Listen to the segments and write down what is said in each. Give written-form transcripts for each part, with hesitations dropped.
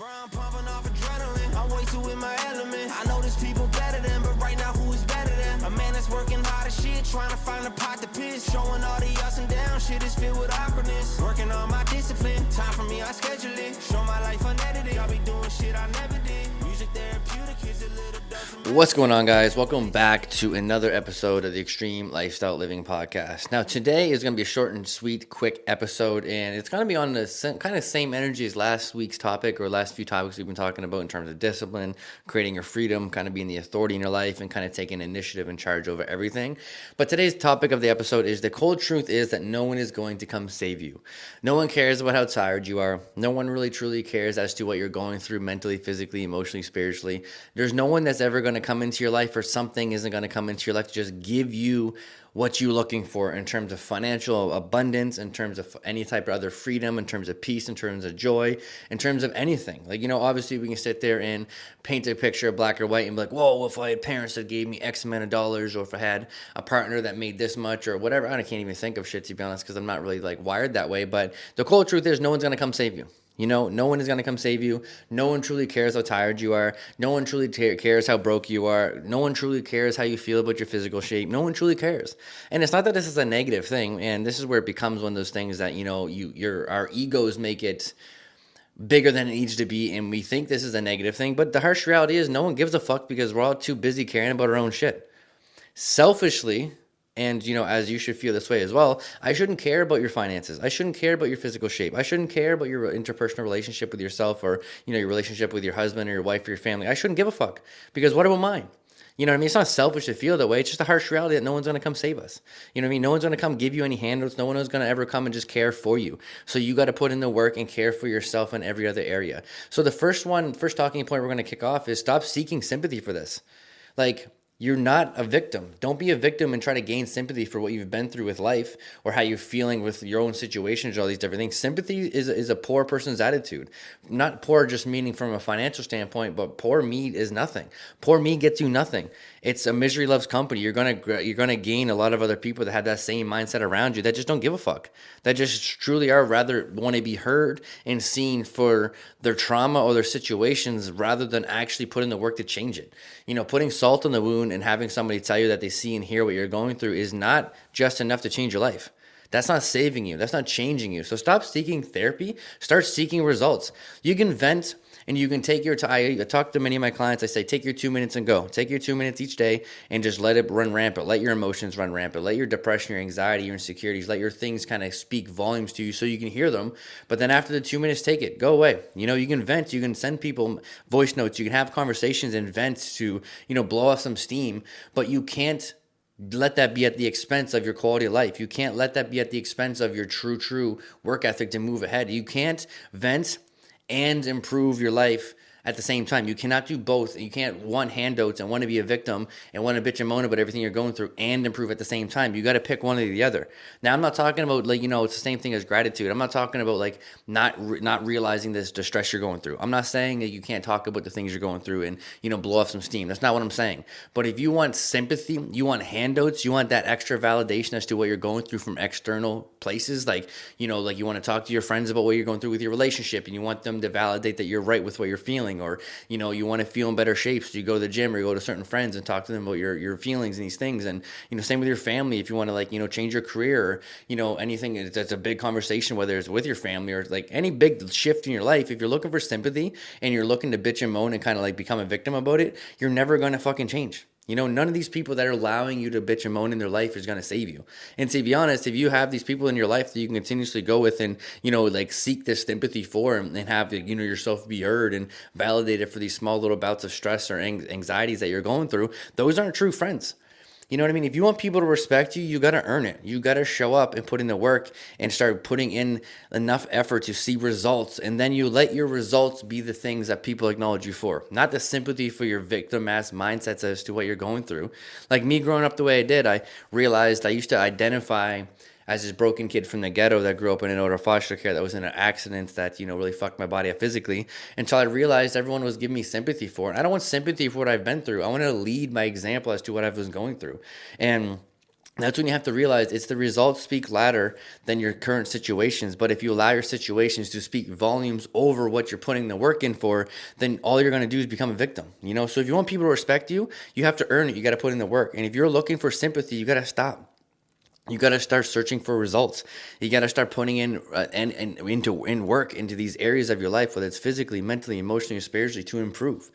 I'm pumping off adrenaline. I'm way too in my element. I know there's people better than, but right now who is better than? A man that's working hard as shit, trying to find a pot to piss. Showing all the ups and downs, shit is filled with awkwardness. Working on my discipline, time for me, I schedule it. Show my life unedited. I'll be doing shit I never did. Music therapeutic is a little dose of What's going on, guys? Welcome back to another episode of the Extreme Lifestyle Living Podcast. Now, today is going to be a short and sweet, quick episode, and it's going to be on the kind of same energy as last week's topic or last few topics we've been talking about in terms of discipline, creating your freedom, kind of being the authority in your life, and kind of taking initiative and charge over everything. But today's topic of the episode is the cold truth is that no one is going to come save you. No one cares about how tired you are. No one really truly cares as to what you're going through mentally, physically, emotionally, spiritually. There's no one that's ever going to come into your life, or something isn't going to come into your life to just give you what you're looking for in terms of financial abundance, in terms of any type of other freedom, in terms of peace, in terms of joy, in terms of anything. Like, obviously we can sit there and paint a picture of black or white and be like, whoa, if I had parents that gave me X amount of dollars, or if I had a partner that made this much or whatever. I can't even think of shit, to be honest, because I'm not really like wired that way. But the cold truth is no one's going to come save you. No one is going to come save you. No one truly cares how tired you are. No one truly cares how broke you are. No one truly cares how you feel about your physical shape. No one truly cares. And it's not that this is a negative thing. And this is where it becomes one of those things that, our egos make it bigger than it needs to be. And we think this is a negative thing. But the harsh reality is no one gives a fuck, because we're all too busy caring about our own shit. Selfishly, and, as you should feel this way as well, I shouldn't care about your finances. I shouldn't care about your physical shape. I shouldn't care about your interpersonal relationship with yourself, or, your relationship with your husband or your wife or your family. I shouldn't give a fuck, because what about mine? You know what I mean? It's not selfish to feel that way. It's just a harsh reality that no one's going to come save us. You know what I mean? No one's going to come give you any handouts. No one is going to ever come and just care for you. So you got to put in the work and care for yourself in every other area. So the first talking point we're going to kick off is stop seeking sympathy for this. Like, you're not a victim. Don't be a victim and try to gain sympathy for what you've been through with life, or how you're feeling with your own situations, or all these different things. Sympathy is a poor person's attitude. Not poor just meaning from a financial standpoint, but poor me is nothing. Poor me gets you nothing. It's a misery loves company. You're gonna gain a lot of other people that have that same mindset around you that just don't give a fuck. That just truly are rather want to be heard and seen for their trauma or their situations, rather than actually put in the work to change it. Putting salt in the wound and having somebody tell you that they see and hear what you're going through is not just enough to change your life. That's not saving you. That's not changing you. So stop seeking therapy. Start seeking results. You can vent and you can take your time. I talk to many of my clients. I say, take your 2 minutes and go. Take your 2 minutes each day and just let it run rampant. Let your emotions run rampant. Let your depression, your anxiety, your insecurities, let your things kind of speak volumes to you so you can hear them. But then after the 2 minutes, take it. Go away. You can vent. You can send people voice notes. You can have conversations and vent to, blow off some steam. But you can't let that be at the expense of your quality of life. You can't let that be at the expense of your true work ethic to move ahead. You can't vent and improve your life at the same time. You cannot do both. You can't want handouts and want to be a victim and want to bitch and moan about everything you're going through and improve at the same time. You got to pick one or the other. Now, I'm not talking about it's the same thing as gratitude. I'm not talking about not realizing the stress you're going through. I'm not saying that you can't talk about the things you're going through and blow off some steam. That's not what I'm saying. But if you want sympathy, you want handouts, you want that extra validation as to what you're going through from external places, like you want to talk to your friends about what you're going through with your relationship, and you want them to validate that you're right with what you're feeling. Or you want to feel in better shape, so you go to the gym or you go to certain friends and talk to them about your feelings and these things. And same with your family. If you want to change your career, or anything that's a big conversation, whether it's with your family or any big shift in your life, if you're looking for sympathy and you're looking to bitch and moan and kind of become a victim about it, you're never going to fucking change. None of these people that are allowing you to bitch and moan in their life is going to save you. And to be honest, if you have these people in your life that you can continuously go with and, seek this sympathy for and have, yourself be heard and validated for these small little bouts of stress or anxieties that you're going through, those aren't true friends. You know what I mean? If you want people to respect you, you got to earn it. You got to show up and put in the work and start putting in enough effort to see results. And then you let your results be the things that people acknowledge you for, not the sympathy for your victim-ass mindsets as to what you're going through. Like me growing up the way I did, I realized I used to identify as this broken kid from the ghetto that grew up in an order of foster care that was in an accident that, really fucked my body up physically, until I realized everyone was giving me sympathy for it. I don't want sympathy for what I've been through. I want to lead by example as to what I was going through. And That's when you have to realize it's the results speak louder than your current situations. But if you allow your situations to speak volumes over what you're putting the work in for, then all you're going to do is become a victim. So if you want people to respect you, you have to earn it. You got to put in the work. And if you're looking for sympathy, you got to stop. You got to start searching for results. You got to start putting in work into these areas of your life, whether it's physically, mentally, emotionally, or spiritually, to improve.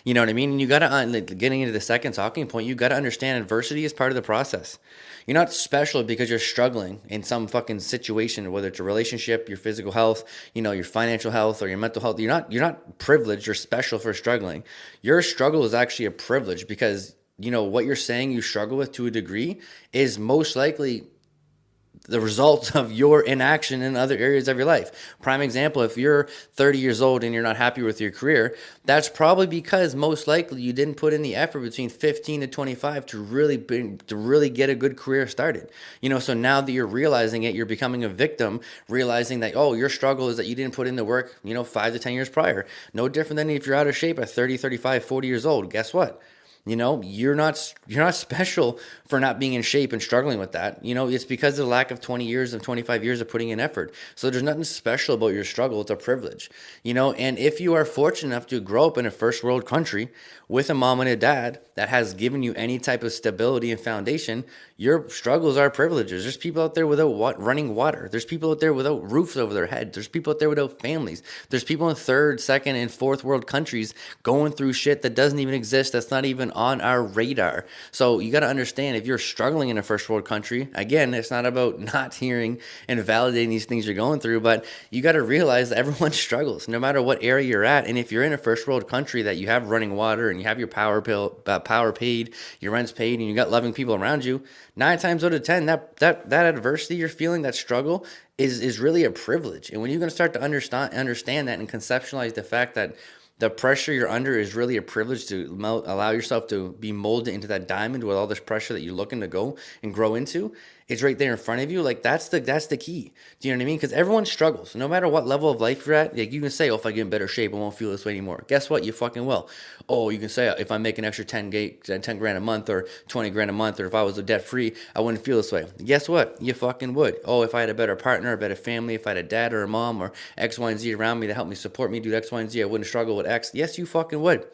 You know what I mean? And you got to, getting into the second talking point, you got to understand adversity is part of the process. You're not special because you're struggling in some fucking situation, whether it's a relationship, your physical health, your financial health, or your mental health. You're not privileged. You're special for struggling. Your struggle is actually a privilege because what you're saying you struggle with to a degree is most likely the result of your inaction in other areas of your life. Prime example, if you're 30 years old and you're not happy with your career, that's probably because most likely you didn't put in the effort between 15 to 25 to really get a good career started. So now that you're realizing it, you're becoming a victim, realizing that, your struggle is that you didn't put in the work, 5 to 10 years prior. No different than if you're out of shape at 30, 35, 40 years old. Guess what? You're not special for not being in shape and struggling with that. It's because of the lack of 20 years of 25 years of putting in effort. So there's nothing special about your struggle. It's a privilege, and if you are fortunate enough to grow up in a first world country with a mom and a dad that has given you any type of stability and foundation, your struggles are privileges. There's people out there without running water. There's people out there without roofs over their head. There's people out there without families. There's people in third, second, and fourth world countries going through shit that doesn't even exist. That's not even on our radar. So you got to understand, if you're struggling in a first world country, again, it's not about not hearing and validating these things you're going through, but you got to realize that everyone struggles no matter what area you're at. And if you're in a first world country that you have running water and you have your power paid, your rent's paid, and you got loving people around you, 9 times out of 10, that adversity you're feeling, that struggle is really a privilege. And when you're going to start to understand that and conceptualize the fact that the pressure you're under is really a privilege, to allow yourself to be molded into that diamond with all this pressure that you're looking to go and grow into, it's right there in front of you. Like, that's the key. Do you know what I mean? Because everyone struggles. No matter what level of life you're at, like, you can say, if I get in better shape, I won't feel this way anymore. Guess what? You fucking will. You can say, if I make an extra 10 grand a month or 20 grand a month, or if I was debt free, I wouldn't feel this way. Guess what? You fucking would. If I had a better partner, a better family, if I had a dad or a mom or X, Y, and Z around me to help me support me do X, Y, and Z, I wouldn't struggle with X. Yes, you fucking would.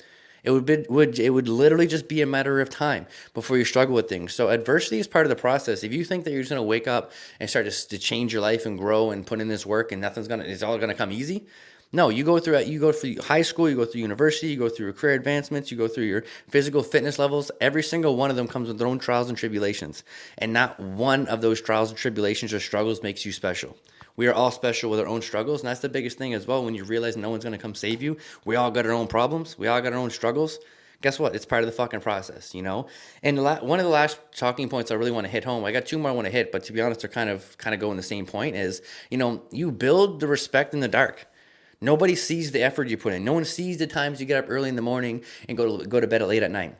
It would literally just be a matter of time before you struggle with things. So adversity is part of the process. If you think that you're just going to wake up and start to change your life and grow and put in this work and it's all going to come easy. No, you go through high school, you go through university, you go through your career advancements, you go through your physical fitness levels. Every single one of them comes with their own trials and tribulations. And not one of those trials and tribulations or struggles makes you special. We are all special with our own struggles, and that's the biggest thing as well. When you realize no one's going to come save you, we all got our own problems, we all got our own struggles. Guess what? It's part of the fucking process, And one of the last talking points I really want to hit home, I got 2 more I want to hit, but to be honest, they're kind of going the same point, is, you build the respect in the dark. Nobody sees the effort you put in. No one sees the times you get up early in the morning and go to bed late at night.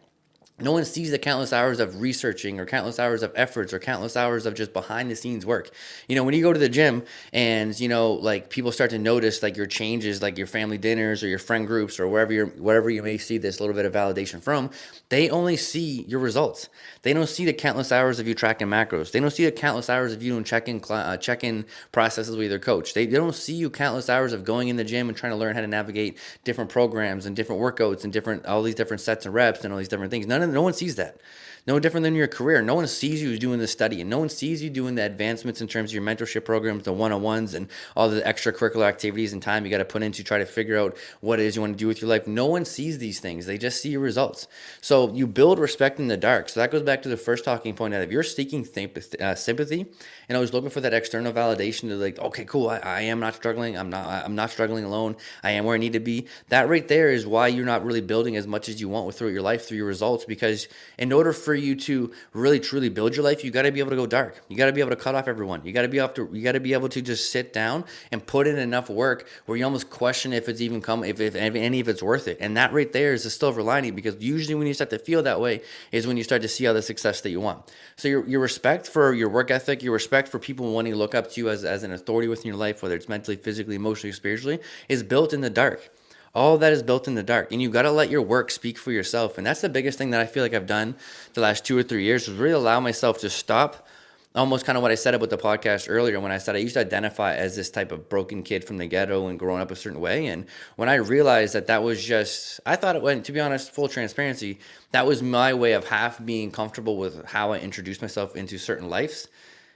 No one sees the countless hours of researching or countless hours of efforts or countless hours of just behind the scenes work. When you go to the gym and, like, people start to notice, like, your changes, like your family dinners or your friend groups or wherever you may see this little bit of validation from, they only see your results. They don't see the countless hours of you tracking macros. They don't see the countless hours of you doing check-in processes with your coach. They don't see you countless hours of going in the gym and trying to learn how to navigate different programs and different workouts and all these different sets and reps and all these different things. No one sees that. No different than your career. No one sees you doing the study, and no one sees you doing the advancements in terms of your mentorship programs, the one-on-ones, and all the extracurricular activities and time you got to put in to try to figure out what it is you want to do with your life. No one sees these things. They just see your results. So you build respect in the dark. So that goes back to the first talking point, that if you're seeking sympathy and always looking for that external validation to, like, okay, cool, I am not struggling. I'm not struggling alone. I am where I need to be. That right there is why you're not really building as much as you want throughout your life, through your results, because in order for you to really truly build your life, you got to be able to go dark. You got to be able to cut off everyone. You got to be able to just sit down and put in enough work where you almost question if it's even if any of it's worth it. And that right there is a silver lining, because usually when you start to feel that way is when you start to see all the success that you want. So your respect for your work ethic, your respect for people wanting to look up to you as an authority within your life, whether it's mentally, physically, emotionally, spiritually, is built in the dark. All that is built in the dark, and you got to let your work speak for yourself. And that's the biggest thing that I feel like I've done the last 2 or 3 years, was really allow myself to stop. Almost kind of what I said about the podcast earlier, when I said I used to identify as this type of broken kid from the ghetto and growing up a certain way. And when I realized that that was just, I thought it went, to be honest, full transparency, that was my way of half being comfortable with how I introduced myself into certain lives,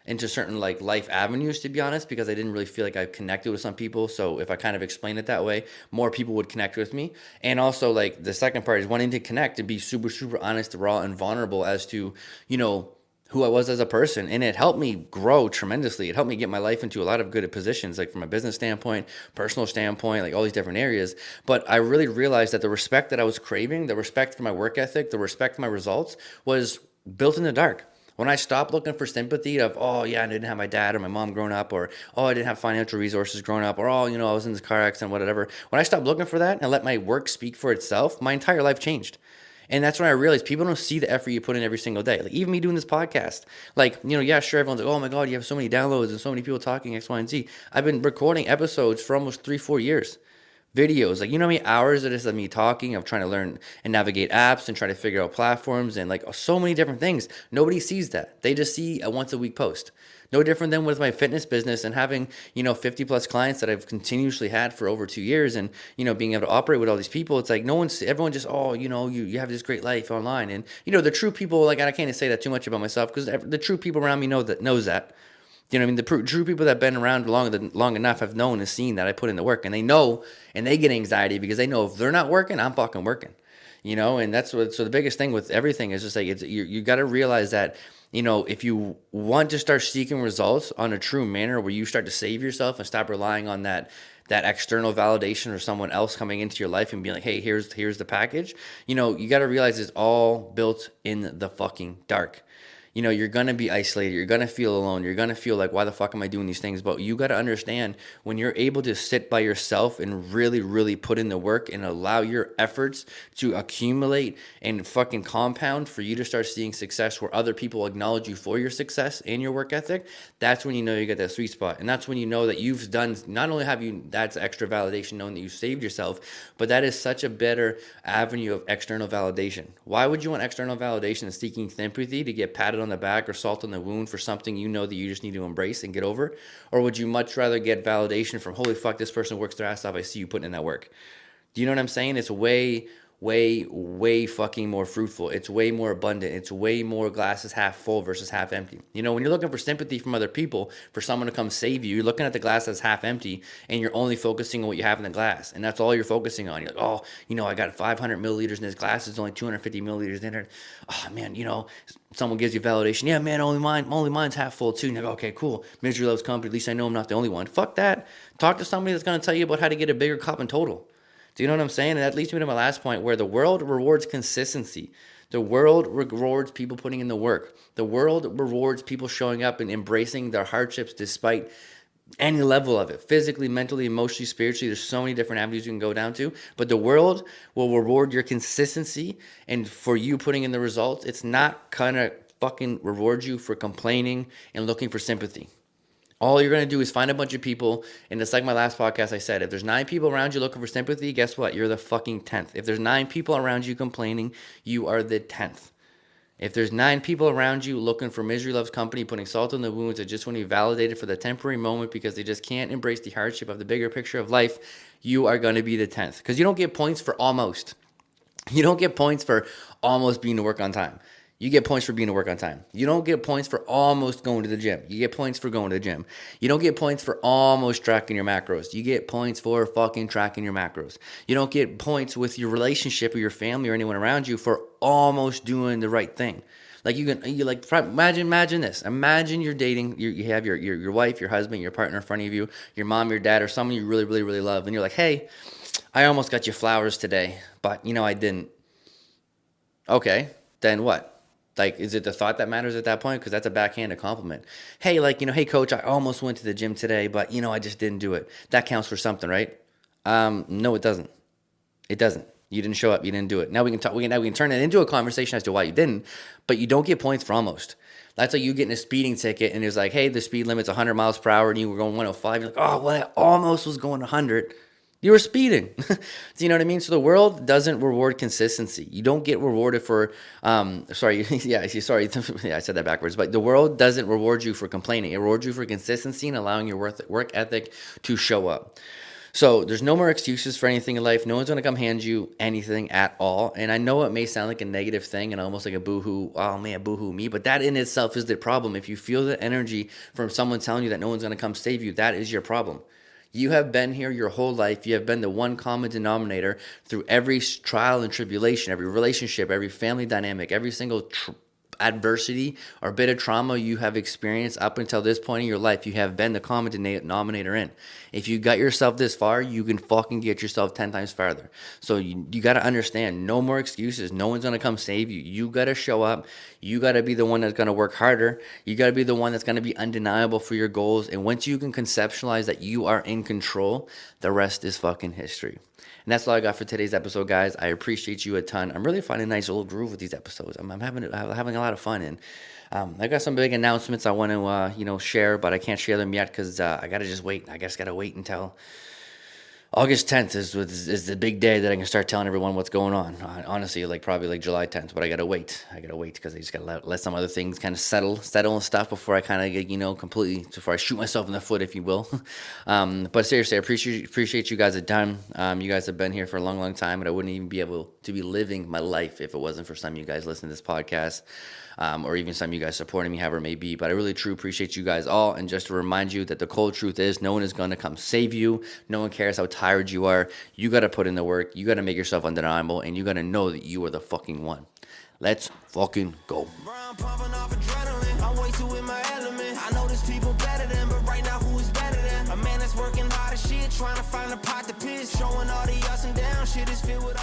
into certain like life avenues, to be honest, because I didn't really feel like I connected with some people. So if I kind of explained it that way, more people would connect with me. And also, like, the second part is wanting to connect and be super, super honest, raw, and vulnerable as to, who I was as a person. And it helped me grow tremendously. It helped me get my life into a lot of good positions, like from a business standpoint, personal standpoint, like all these different areas. But I really realized that the respect that I was craving, the respect for my work ethic, the respect for my results, was built in the dark. When I stopped looking for sympathy of, oh, yeah, I didn't have my dad or my mom growing up, or, oh, I didn't have financial resources growing up, or, oh, I was in this car accident, whatever. When I stopped looking for that and let my work speak for itself, my entire life changed. And that's when I realized people don't see the effort you put in every single day. Like, even me doing this podcast, like, yeah, sure, everyone's like, oh my God, you have so many downloads and so many people talking X, Y, and Z. I've been recording episodes for almost 3-4 years. Videos, like, how many hours it is of me talking, of trying to learn and navigate apps and try to figure out platforms and like so many different things. Nobody sees that. They just see a once a week post. No different than with my fitness business and having, 50 plus clients that I've continuously had for over 2 years, and, being able to operate with all these people. It's like everyone just, oh, you have this great life online. And, the true people, like, I can't say that too much about myself, because the true people around me knows that. You know what I mean? The true people that have been around long enough have known and seen that I put in the work, and they know, and they get anxiety because they know if they're not working, I'm fucking working. And that's what. So the biggest thing with everything is just like, you got to realize that, if you want to start seeking results on a true manner, where you start to save yourself and stop relying on that external validation or someone else coming into your life and being like, hey, here's the package. You got to realize it's all built in the fucking dark. You're going to be isolated. You're going to feel alone. You're going to feel like, why the fuck am I doing these things? But you got to understand, when you're able to sit by yourself and really, really put in the work and allow your efforts to accumulate and fucking compound for you to start seeing success where other people acknowledge you for your success and your work ethic, that's when you get that sweet spot. And that's when you know that you've done, not only have you, that's extra validation knowing that you saved yourself, but that is such a better avenue of external validation. Why would you want external validation and seeking sympathy to get patted on the back or salt on the wound for something that you just need to embrace and get over? Or would you much rather get validation from, holy fuck, this person works their ass off, I see you putting in that work? Do you know what I'm saying? It's way fucking more fruitful. It's way more abundant. It's way more glasses half full versus half empty. When you're looking for sympathy from other people, for someone to come save you, you're looking at the glass that's half empty, and you're only focusing on what you have in the glass, and that's all you're focusing on. You're like, oh, I got 500 milliliters in this glass. There's only 250 milliliters in it. Oh man, someone gives you validation. Yeah, man, only mine's half full too. And you go, okay, cool. Misery loves company. At least I know I'm not the only one. Fuck that. Talk to somebody that's going to tell you about how to get a bigger cup in total. Do you know what I'm saying? And that leads me to my last point, where the world rewards consistency. The world rewards people putting in the work. The world rewards people showing up and embracing their hardships despite any level of it, physically, mentally, emotionally, spiritually. There's so many different avenues you can go down to, but the world will reward your consistency and for you putting in the results. It's not gonna fucking reward you for complaining and looking for sympathy. All you're going to do is find a bunch of people, and it's like my last podcast I said, if there's 9 people around you looking for sympathy, guess what? You're the fucking 10th. If there's 9 people around you complaining, you are the 10th. If there's 9 people around you looking for misery loves company, putting salt in the wounds, that just want to be validated for the temporary moment because they just can't embrace the hardship of the bigger picture of life, you are going to be the 10th. Because you don't get points for almost. You don't get points for almost being to work on time. You get points for being to work on time. You don't get points for almost going to the gym. You get points for going to the gym. You don't get points for almost tracking your macros. You get points for fucking tracking your macros. You don't get points with your relationship or your family or anyone around you for almost doing the right thing. Like imagine this. Imagine you're dating, you have your wife, your husband, your partner in front of you, your mom, your dad, or someone you really, really, really love. And you're like, hey, I almost got you flowers today, but I didn't. Okay, then what? Like, is it the thought that matters at that point? Because that's a backhanded compliment. Hey, hey, coach, I almost went to the gym today, but, I just didn't do it. That counts for something, right? No, it doesn't. It doesn't. You didn't show up. You didn't do it. Now we can talk. We can turn it into a conversation as to why you didn't, but you don't get points for almost. That's like you getting a speeding ticket, and it's like, hey, the speed limit's 100 miles per hour, and you were going 105. You're like, oh, well, I almost was going 100. You were speeding. Do you know what I mean? So the world doesn't reward consistency. You don't get rewarded for, sorry, yeah, I said that backwards. But the world doesn't reward you for complaining. It rewards you for consistency and allowing your work ethic to show up. So there's no more excuses for anything in life. No one's going to come hand you anything at all. And I know it may sound like a negative thing and almost like a boohoo, oh man, boohoo me. But that in itself is the problem. If you feel the energy from someone telling you that no one's going to come save you, that is your problem. You have been here your whole life. You have been the one common denominator through every trial and tribulation, every relationship, every family dynamic, every single adversity or bit of trauma you have experienced up until this point in your life. You have been the common denominator in. If you got yourself this far, you can fucking get yourself 10 times farther. So you got to understand, no more excuses. No one's going to come save you. You got to show up. You got to be the one that's going to work harder. You got to be the one that's going to be undeniable for your goals. And once you can conceptualize that you are in control, the rest is fucking history. And that's all I got for today's episode, guys. I appreciate you a ton. I'm really finding a nice little groove with these episodes. I'm having a lot of fun, and I got some big announcements I want to share, but I can't share them yet because I gotta just wait. I just gotta wait until August 10th is the big day that I can start telling everyone what's going on. Honestly, probably July 10th, but I gotta wait. Because I just gotta let some other things kind of settle and stuff before I kind of get, completely, before I shoot myself in the foot, if you will. But seriously, I appreciate you guys a ton. You guys have been here for a long, long time, and I wouldn't even be able to be living my life if it wasn't for some of you guys listening to this podcast. Or even some of you guys supporting me, however it may be. But I really, truly appreciate you guys all. And just to remind you that the cold truth is no one is going to come save you. No one cares how tired you are. You got to put in the work. You got to make yourself undeniable. And you got to know that you are the fucking one. Let's fucking go. I'm pumping off adrenaline. I'm way too in my element. I know there's people better than, but right now who is better than? A man that's working hard as shit, trying to find a pot to piss. Showing all the ups and downs. Shit is filled with